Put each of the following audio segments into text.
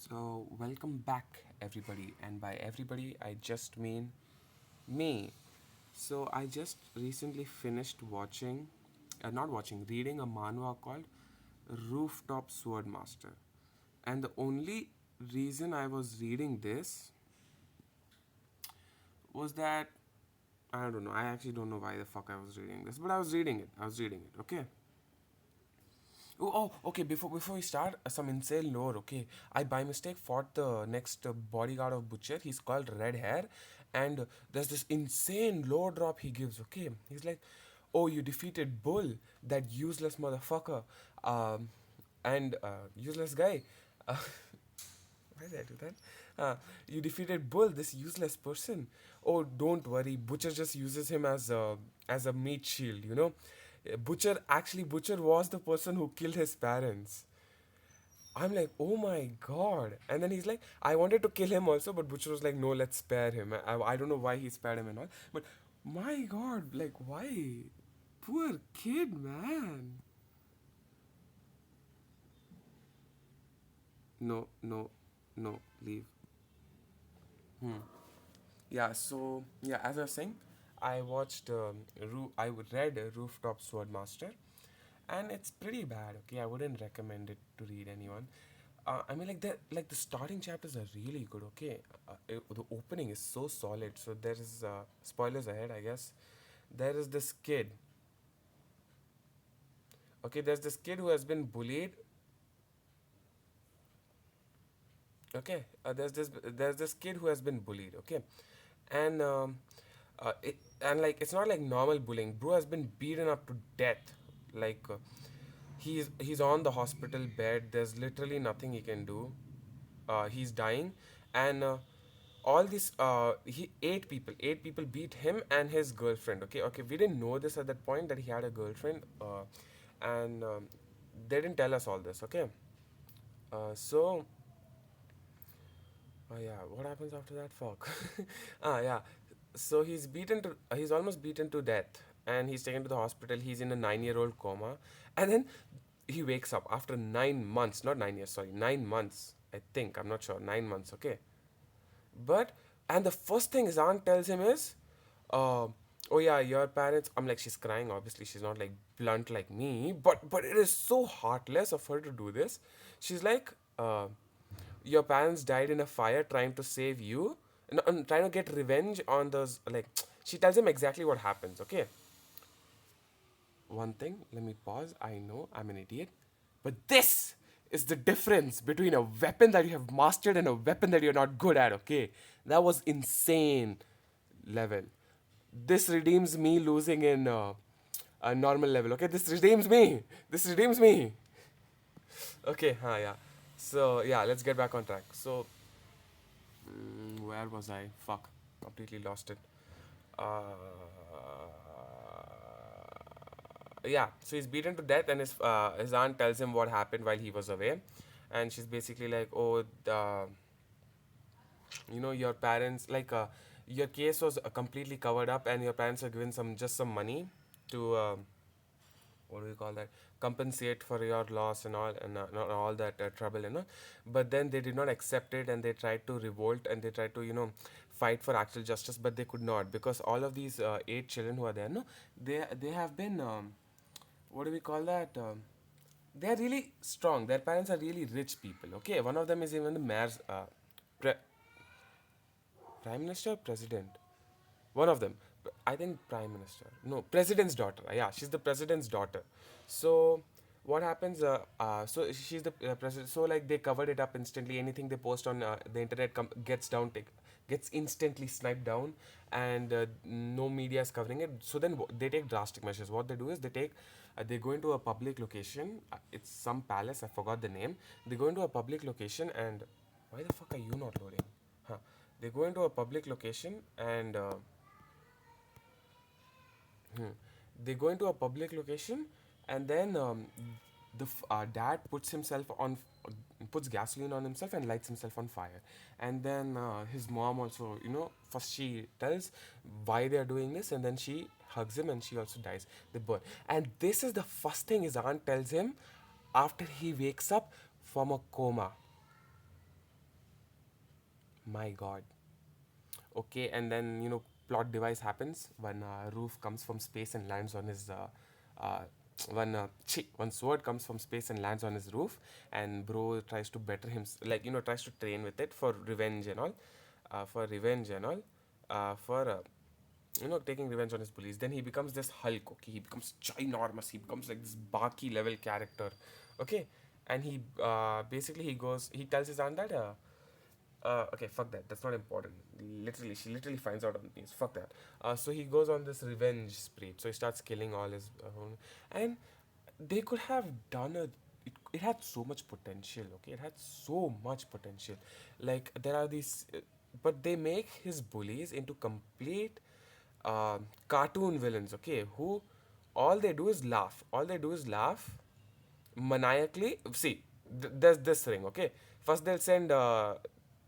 So, welcome back, everybody. And by everybody, I just mean me. So, I just recently finished not watching, reading a manhwa called Rooftop Sword Master. And the only reason I was reading this was that I don't know. I actually don't know why the fuck I was reading this, but I was reading it. Okay. Okay. Before we start, some insane lore. Okay, I by mistake fought the next bodyguard of Butcher. He's called Red Hair, and there's this insane lore drop he gives. Okay, he's like, "Oh, you defeated Bull, that useless motherfucker, um, and useless guy." Uh, why did I do that? You defeated Bull, this useless person. Oh, don't worry. Butcher just uses him as a meat shield. Butcher was the person who killed his parents. I'm like, oh my god. And then he's like, I wanted to kill him also, but Butcher was like, no, let's spare him. I don't know why he spared him and all. But my god, like, why? Poor kid, man. No, no, no, leave. Yeah, so, yeah, as I was saying, I read Rooftop Sword Master, and it's pretty bad. Okay, I wouldn't recommend it to read anyone. I mean, like the starting chapters are really good. Okay, the opening is so solid. So there is spoilers ahead, I guess. There is this kid. Okay, there's this kid who has been bullied. Okay, there's this kid who has been bullied. Okay, and it's not like normal bullying. Bro has been beaten up to death. Like he's on the hospital bed. There's literally nothing he can do. He's dying, and all these he eight people beat him and his girlfriend. Okay, we didn't know this at that point that he had a girlfriend, and they didn't tell us all this. Okay, so yeah, what happens after that? Fuck. Yeah. So he's almost beaten to death, and he's taken to the hospital. He's in a 9-year-old coma, and then he wakes up after 9 months, not 9 years, sorry, 9 months. I think I'm not sure. 9 months. Okay, but and the first thing his aunt tells him is, "Oh yeah, your parents." I'm like, she's crying. Obviously, she's not like blunt like me, but it is so heartless of her to do this. She's like, "Your parents died in a fire trying to save you, and trying to get revenge on those." Like, she tells him exactly what happens. Okay, one thing. Let me pause. I know I'm an idiot, but this is the difference between a weapon that you have mastered and a weapon that you're not good at. Okay, that was insane level. This redeems me losing in a normal level. Okay, this redeems me. This redeems me. Okay, yeah. So yeah, let's get back on track. So where was I? Fuck, completely lost it. Uh, yeah, so he's beaten to death, and his aunt tells him what happened while he was away, and she's basically like, "Oh, your parents your case was completely covered up, and your parents are given some money to what do we call that, compensate for your loss and all, and not all that trouble, but then they did not accept it, and they tried to revolt, and they tried to fight for actual justice, but they could not, because all of these 8 children who are there, no, they have been what do we call that, they are really strong. Their parents are really rich people. Okay, one of them is even the mayor's pre- prime minister, president, one of them. I think prime minister. No, president's daughter. Yeah, she's the president's daughter. So what happens? So she's the president. So like they covered it up instantly. Anything they post on the internet gets instantly sniped down, and no media is covering it. So then they take drastic measures. What they do is they go into a public location. It's some palace. I forgot the name. They go into a public location, and why the fuck are you not loading? Huh. They go into a public location, and they go into a public location, and then dad puts gasoline on himself and lights himself on fire, and then his mom also, first she tells why they are doing this, and then she hugs him, and she also dies. They burn, and this is the first thing his aunt tells him after he wakes up from a coma. My God. Okay, and then plot device happens when Roof comes from space and lands on his uh, one sword comes from space and lands on his roof, and bro tries to better him, like tries to train with it for revenge and all, for taking revenge on his bullies. Then he becomes this Hulk. Okay, he becomes ginormous. He becomes like this Baki level character. Okay, and he basically he tells his aunt that okay, fuck that. That's not important. Literally, she literally finds out on the news. Fuck that. So he goes on this revenge spree. So he starts killing all his and they could have done it had so much potential. Okay, it had so much potential. Like there are these, but they make his bullies into complete cartoon villains. Okay, who all they do is laugh. All they do is laugh maniacally. See, there's this thing. Okay, first they'll send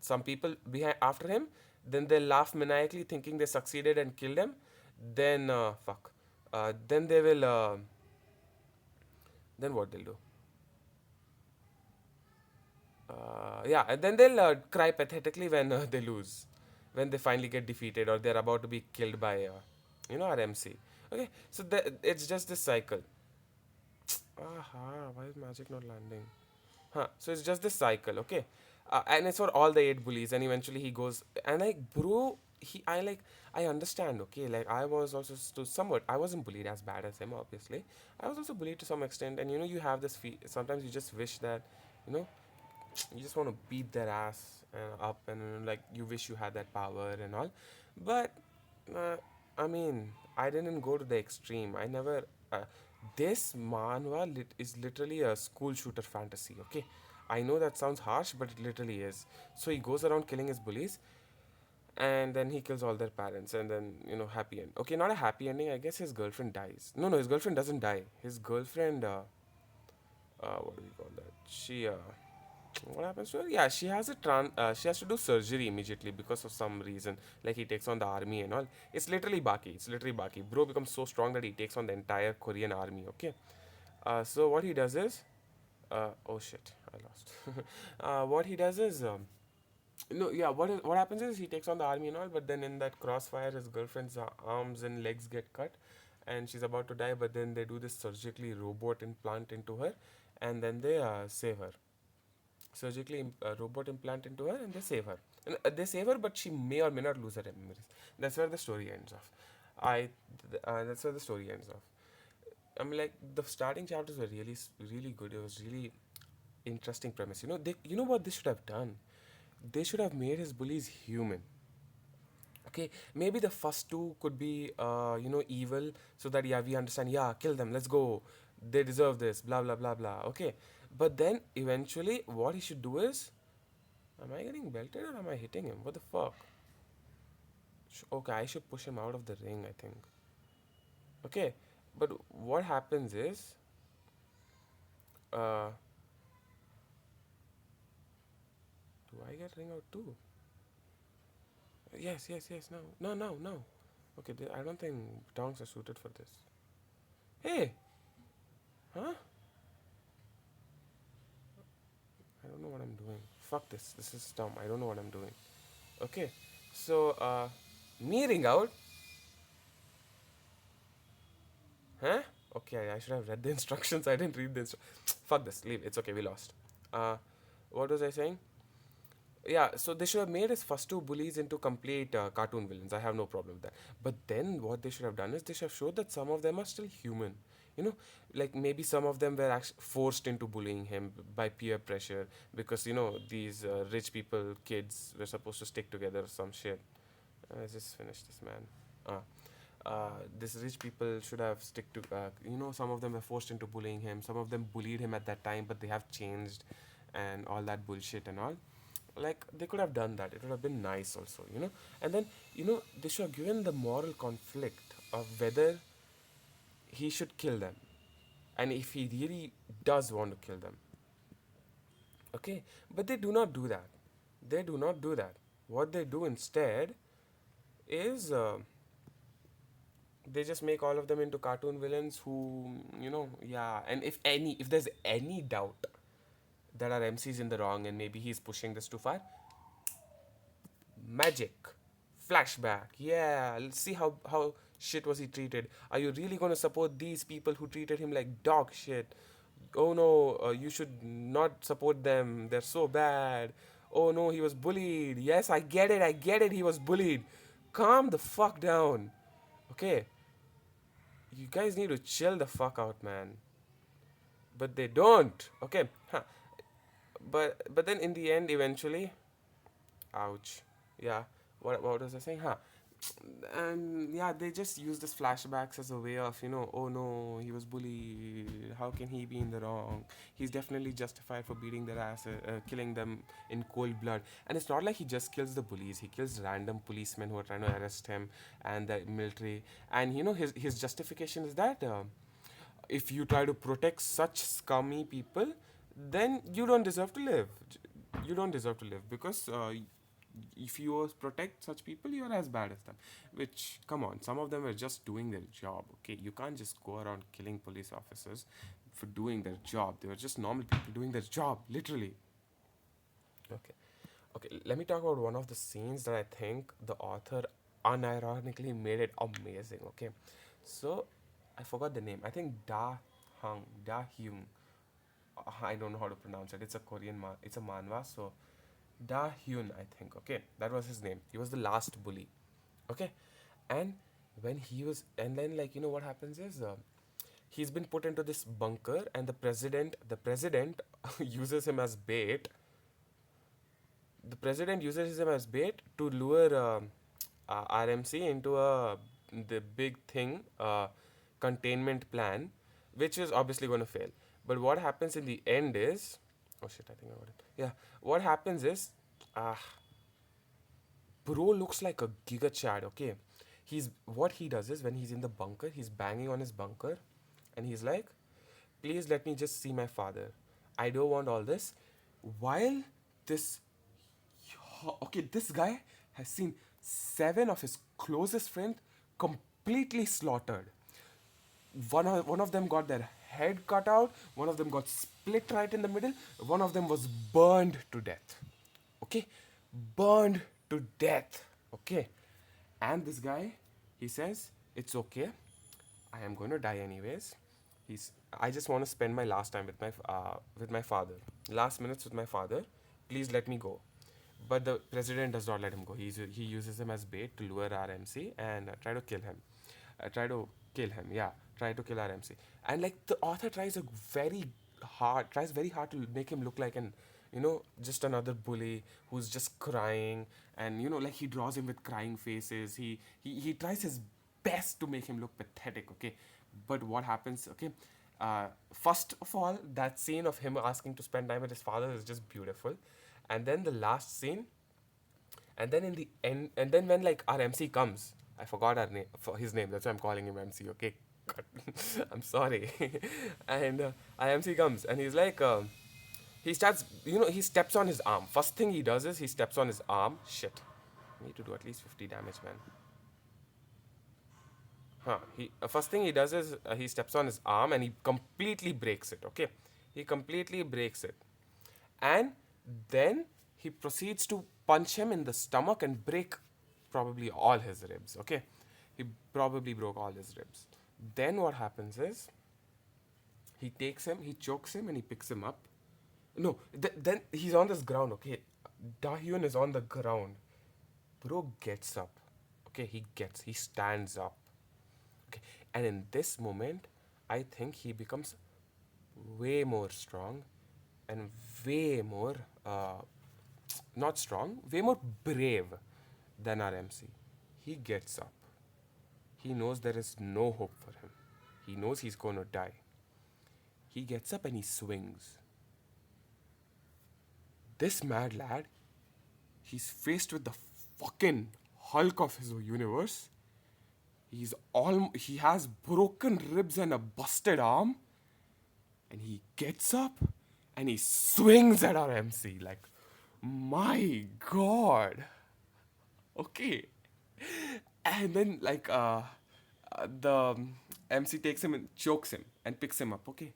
some people behind after him, then they'll laugh maniacally thinking they succeeded and killed him. Then then they will then what they'll do, yeah, and then they'll cry pathetically when they lose, when they finally get defeated or they're about to be killed by our MC. Okay, so it's just this cycle. Aha, why is magic not landing? Huh. So it's just this cycle, okay? And it's for all the eight bullies, and eventually he goes and like, bro, I understand, okay? Like I was also to somewhat, I wasn't bullied as bad as him, obviously. I was also bullied to some extent, and you have this sometimes you just wish that, you know, you just want to beat their ass up, and like you wish you had that power and all. But uh, I mean, I didn't go to the extreme. I never. This manhwa is literally a school shooter fantasy. Okay, I know that sounds harsh, but it literally is. So he goes around killing his bullies, and then he kills all their parents, and then happy end. Okay, not a happy ending. I guess his girlfriend dies. No, no, his girlfriend doesn't die. His girlfriend. What do we call that? What happens to her? Yeah, she has she has to do surgery immediately because of some reason. Like he takes on the army and all. It's literally Baki. It's literally Baki. Bro becomes so strong that he takes on the entire Korean army. Okay. So what he does is, oh shit, I lost. What he does is, no, yeah. What happens is he takes on the army and all, but then in that crossfire, his girlfriend's arms and legs get cut, and she's about to die. But then they do this surgically robot implant into her, and then they save her, surgically robot implant into her, and they save her. And, they save her, but she may or may not lose her memories. That's where the story ends off. That's where the story ends off. I mean, like the starting chapters were really, really good. It was really interesting premise. You know what they should have done? They should have made his bullies human. Okay, maybe the first two could be, evil, so that yeah, we understand. Yeah, kill them. Let's go. They deserve this. Blah blah blah blah. Okay, but then eventually, what he should do is, am I getting belted or am I hitting him? What the fuck? Okay, I should push him out of the ring, I think. Okay, but what happens is, uh, do I get ring out too? Yes, yes, yes. No, no, no, no. Okay, I don't think tongs are suited for this. Hey, huh? I don't know what I'm doing. Fuck this. This is dumb. I don't know what I'm doing. Okay, so me ring out, huh? Okay, I should have read the instructions. I didn't read the Fuck this. Leave. It's okay. We lost. Uh, what was I saying? Yeah, so they should have made his first two bullies into complete cartoon villains. I have no problem with that. But then what they should have done is they should have showed that some of them are still human. You know, like maybe some of them were actually forced into bullying him by peer pressure because these rich people, kids, were supposed to stick together or some shit. I just finished this, man. This rich people should have stick to. Some of them were forced into bullying him. Some of them bullied him at that time, but they have changed, and all that bullshit and all. Like they could have done that. It would have been nice, also. And then they should have given the moral conflict of whether he should kill them, and if he really does want to kill them. Okay, but they do not do that. They do not do that. What they do instead is. They just make all of them into cartoon villains who, yeah. And if there's any doubt that our MC's in the wrong and maybe he's pushing this too far, Magic. Flashback. Yeah, let's see how shit was he treated. Are you really gonna support these people who treated him like dog shit? Oh no, you should not support them. They're so bad. Oh no, he was bullied. Yes, I get it, he was bullied. Calm the fuck down. Okay, you guys need to chill the fuck out, man. But they don't. Okay, huh. But then in the end, eventually, ouch. Yeah. What was I saying? Huh. And yeah, they just use this flashbacks as a way of, oh no, he was bullied. How can he be in the wrong? He's definitely justified for beating their ass, killing them in cold blood. And it's not like he just kills the bullies. He kills random policemen who are trying to arrest him and the military. And his justification is that if you try to protect such scummy people, then you don't deserve to live. You don't deserve to live because if you protect such people, you're as bad as them. Which, come on, some of them are just doing their job. Okay, you can't just go around killing police officers for doing their job. They were just normal people doing their job, literally. Okay. Okay, let me talk about one of the scenes that I think the author unironically made it amazing. Okay, so I forgot the name. I think Da Hyung. I don't know how to pronounce it. It's a it's a manhwa. So Da Hyun, I think. Okay, that was his name. He was the last bully. Okay, and and then like what happens is he's been put into this bunker, and the president uses him as bait. The president uses him as bait to lure RMC into the big thing containment plan, which is obviously going to fail. But what happens in the end is, oh shit, I think I got it. Yeah, what happens is, uh, bro looks like a giga chad. Okay, he's what he does is when he's in the bunker, he's banging on his bunker, and he's like, "Please let me just see my father. I don't want all this." While this okay, this guy has seen seven of his closest friends completely slaughtered. One of them got their head cut out, one of them got split right in the middle, one of them was burned to death. Okay? Burned to death. Okay? And this guy, he says, it's okay. I am going to die anyways. I just want to spend my last time with my father. Last minutes with my father. Please let me go. But the president does not let him go. He uses him as bait to lure RMC and try to kill him. Yeah. Try to kill RMC. And like the author tries very hard to make him look like just another bully who's just crying. And, like he draws him with crying faces. He tries his best to make him look pathetic, okay? But what happens, okay? First of all, that scene of him asking to spend time with his father is just beautiful. And then the last scene, and then in the end, and then when like our MC comes, I forgot his name. That's why I'm calling him MC. Okay, I'm sorry. And our MC comes, and he's like, he starts, he steps on his arm. First thing he does is he steps on his arm. Shit, I need to do at least 50 damage, man. First thing he does is he steps on his arm and he completely breaks it. Okay, he completely breaks it, and then he proceeds to punch him in the stomach and break probably all his ribs. Okay, he probably broke all his ribs. Then what happens is he takes him, he chokes him, and he picks him up. No, then he's on this ground. Okay, Dahyun is on the ground. Bro gets up. Okay, he stands up. Okay, and in this moment, I think he becomes way more strong and way more not strong, way more brave than our MC. He gets up. He knows there is no hope for him. He knows he's going to die. He gets up and he swings. This mad lad, he's faced with the fucking Hulk of his universe. He has broken ribs and a busted arm. And he gets up and he swings at our MC like, my god. Okay. And then like the MC takes him and chokes him and picks him up. Okay.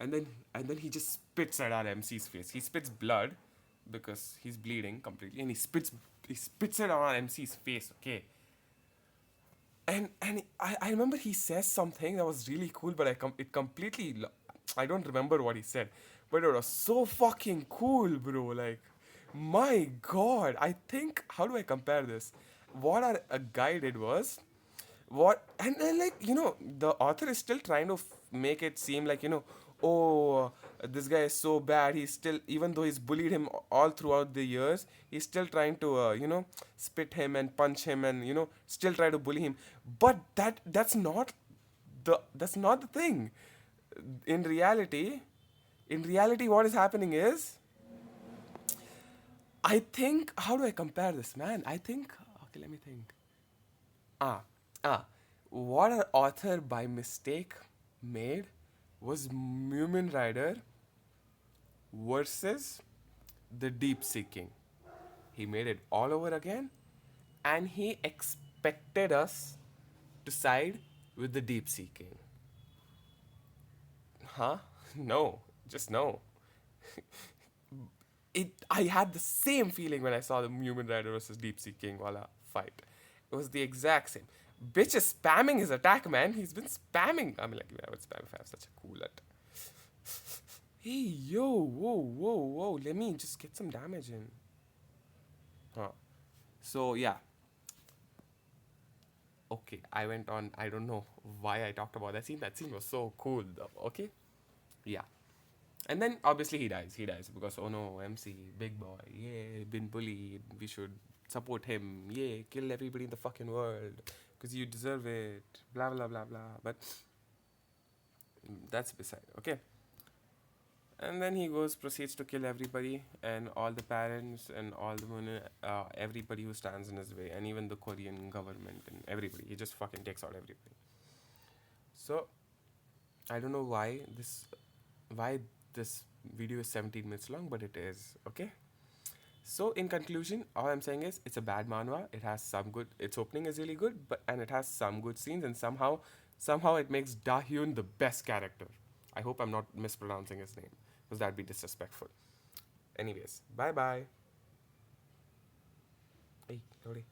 And then he just spits at our MC's face. He spits blood, because he's bleeding completely, and he spits it on MC's face. Okay, and I remember he says something that was really cool, but it completely I don't remember what he said, but it was so fucking cool, bro. Like, my God, I think, how do I compare this? What a guy did was, what, and then, like, the author is still trying to make it seem like, oh, this guy is so bad, he's still, even though he's bullied him all throughout the years, he's still trying to spit him and punch him, and still try to bully him. But that's not the thing. In reality in reality what is happening is, I think, how do I compare this, man? I think, okay, let me think. Ah, ah, what an author by mistake made was Mumin Rider versus the Deep Seeking. He made it all over again, and he expected us to side with the Deep Seeking. Huh? No, just no. I had the same feeling when I saw the Human Rider versus Deep Sea King wala fight. It was the exact same. Bitch is spamming his attack, man. He's been spamming. I mean, like, I would spam if I have such a cool at. Hey, yo, whoa, whoa, whoa. Let me just get some damage in. Huh. So, yeah. Okay, I went on. I don't know why I talked about that scene. That scene was so cool, though. Okay? Yeah. And then obviously he dies. He dies because, oh no, MC, big boy, yeah, been bullied. We should support him. Yeah, kill everybody in the fucking world because you deserve it. Blah blah blah blah. But that's beside. Okay. And then he proceeds to kill everybody and all the parents and all the everybody who stands in his way, and even the Korean government and everybody. He just fucking takes out everybody. So I don't know why this video is 17 minutes long, but it is. Okay. So in conclusion, all I'm saying is it's a bad manhwa. It has some good. Its opening is really good, and it has some good scenes, and somehow it makes Dahyun the best character. I hope I'm not mispronouncing his name, because that'd be disrespectful. Anyways, bye bye. Hey, Lodi.